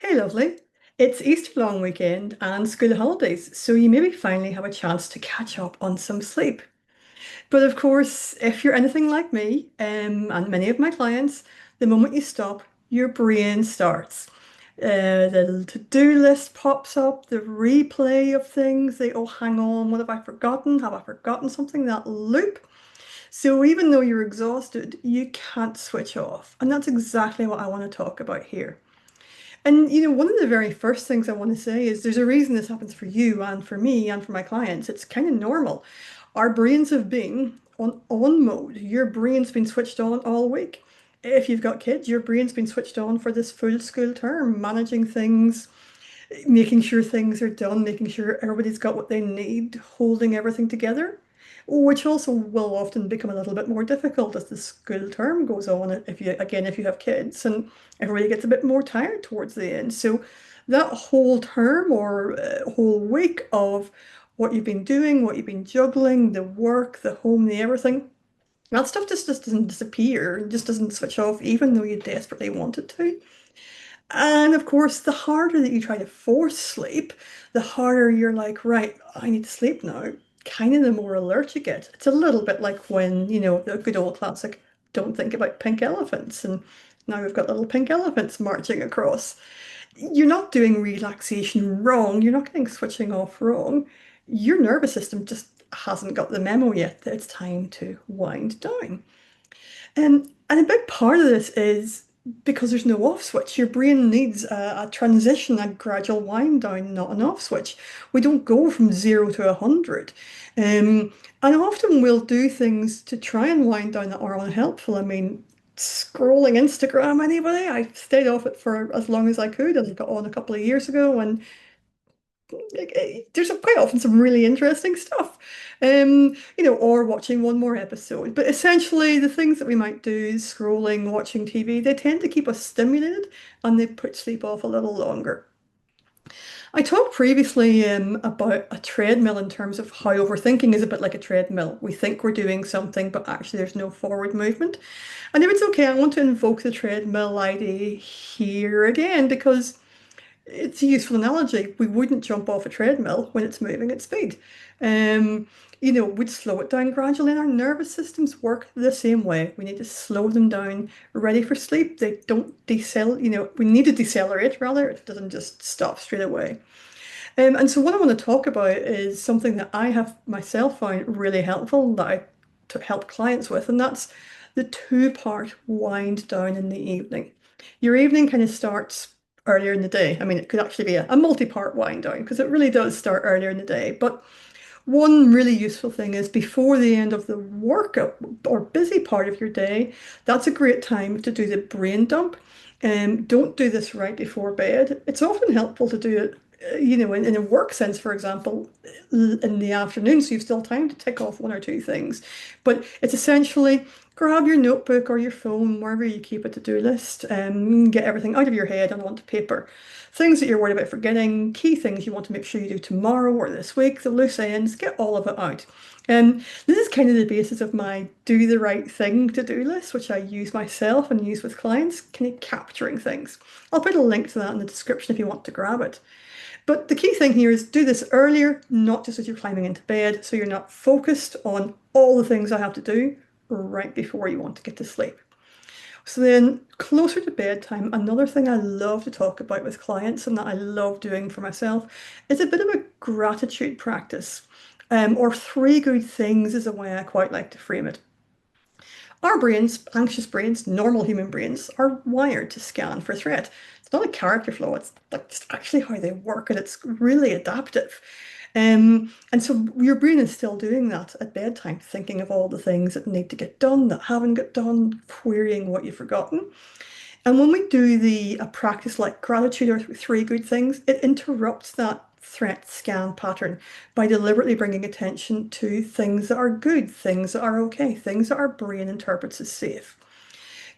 Hey, lovely. It's Easter long weekend and school holidays, so you maybe finally have a chance to catch up on some sleep. But of course, if you're anything like me, and many of my clients, the moment you stop, your brain starts. The to-do list pops up, the replay of things, oh, hang on, what have I forgotten? Have I forgotten something? That loop. So even though you're exhausted, you can't switch off. And that's exactly what I want to talk about here. And one of the very first things I want to say is there's a reason this happens for you and for me and for my clients. It's kind of normal. Our brains have been on mode. Your brain's been switched on all week. If you've got kids, your brain's been switched on for this full school term, managing things, making sure things are done, making sure everybody's got what they need, holding everything together, which also will often become a little bit more difficult as the school term goes on. If you have kids, and everybody gets a bit more tired towards the end. So that whole term or whole week of what you've been doing, what you've been juggling, the work, the home, the everything, that stuff just doesn't disappear, just doesn't switch off, even though you desperately want it to. And of course, the harder that you try to force sleep, the harder you're like, right, I need to sleep now. Kind of the more alert you get. It's a little bit like when, the good old classic, don't think about pink elephants. And now we've got little pink elephants marching across. You're not doing relaxation wrong. You're not getting switching off wrong. Your nervous system just hasn't got the memo yet that it's time to wind down. And a big part of this is because there's no off switch. Your brain needs a transition, a gradual wind down, not an off switch. We don't go from 0 to 100. And often we'll do things to try and wind down that are unhelpful. I mean, scrolling Instagram, anybody? I stayed off it for as long as I could, and I got on a couple of years ago, and there's quite often some really interesting stuff, or watching one more episode. But essentially, the things that we might do, scrolling, watching TV, they tend to keep us stimulated and they put sleep off a little longer. I talked previously about a treadmill in terms of how overthinking is a bit like a treadmill. We think we're doing something, but actually there's no forward movement. And if it's okay, I want to invoke the treadmill idea here again because it's a useful analogy. We wouldn't jump off a treadmill when it's moving at speed. Um, we'd slow it down gradually, and our nervous systems work the same way. We need to slow them down, ready for sleep. They don't decel, we need to decelerate rather. It doesn't just stop straight away. And so what I want to talk about is something that I have myself found really helpful that I to help clients with, and that's the two-part wind down in the evening. Your evening kind of starts earlier in the day. I mean, it could actually be a multi-part wind down because it really does start earlier in the day. But one really useful thing is before the end of the work or busy part of your day, that's a great time to do the brain dump. Don't do this right before bed. It's often helpful to do it, in a work sense, for example, in the afternoon, so you've still time to tick off one or two things. But it's essentially grab your notebook or your phone, wherever you keep a to-do list, and get everything out of your head and onto paper. Things that you're worried about forgetting, key things you want to make sure you do tomorrow or this week, the loose ends, get all of it out. This is kind of the basis of my do the right thing to-do list, which I use myself and use with clients, kind of capturing things. I'll put a link to that in the description if you want to grab it. But the key thing here is do this earlier, not just as you're climbing into bed, so you're not focused on all the things I have to do right before you want to get to sleep. So then closer to bedtime, another thing I love to talk about with clients and that I love doing for myself is a bit of a gratitude practice. Or three good things is a way I quite like to frame it. Our brains, anxious brains, normal human brains, are wired to scan for threat. It's not a character flaw, it's like just actually how they work, and it's really adaptive. And so your brain is still doing that at bedtime, thinking of all the things that need to get done, that haven't got done, querying what you've forgotten. And when we do a practice like gratitude or three good things, it interrupts that threat scan pattern by deliberately bringing attention to things that are good, things that are okay, things that our brain interprets as safe.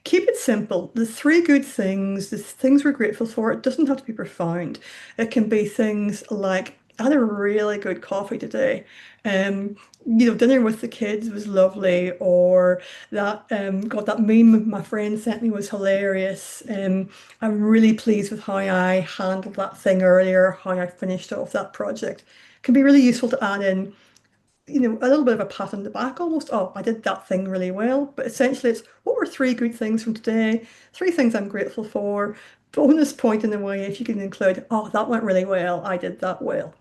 Keep it simple. The three good things, the things we're grateful for, it doesn't have to be profound. It can be things like I had a really good coffee today. Dinner with the kids was lovely, or that meme my friend sent me was hilarious. I'm really pleased with how I handled that thing earlier, how I finished off that project. Can be really useful to add in, a little bit of a pat on the back almost. Oh, I did that thing really well. But essentially, it's what were three good things from today? Three things I'm grateful for. Bonus point in a way if you can include, oh, that went really well. I did that well.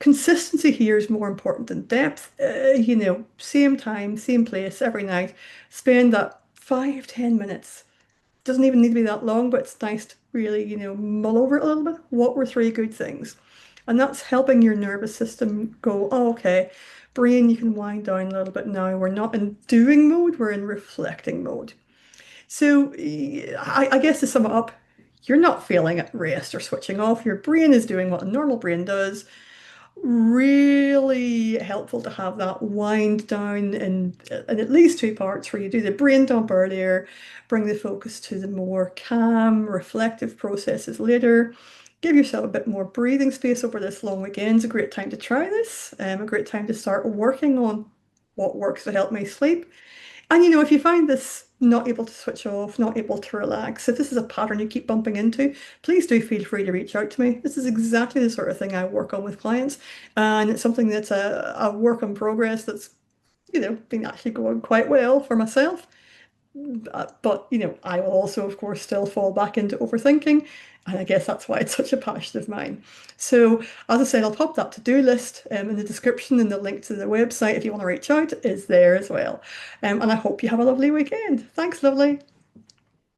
Consistency here is more important than depth. Same time, same place every night. Spend that 5, 10 minutes. Doesn't even need to be that long, but it's nice to really, mull over it a little bit. What were three good things? And that's helping your nervous system go, oh, okay, brain, you can wind down a little bit now. We're not in doing mode, we're in reflecting mode. So I guess to sum it up, you're not feeling at rest or switching off. Your brain is doing what a normal brain does. Really helpful to have that wind down in at least two parts where you do the brain dump earlier, bring the focus to the more calm, reflective processes later. Give yourself a bit more breathing space over this long weekend. It's a great time to try this, a great time to start working on what works to help me sleep. And if you find this not able to switch off, not able to relax, if this is a pattern you keep bumping into, please do feel free to reach out to me. This is exactly the sort of thing I work on with clients, and it's something that's a work in progress that's, been actually going quite well for myself. But, I will also, of course, still fall back into overthinking. And I guess that's why it's such a passion of mine. So, as I said, I'll pop that to-do list in the description, and the link to the website if you want to reach out is there as well. And I hope you have a lovely weekend. Thanks, lovely.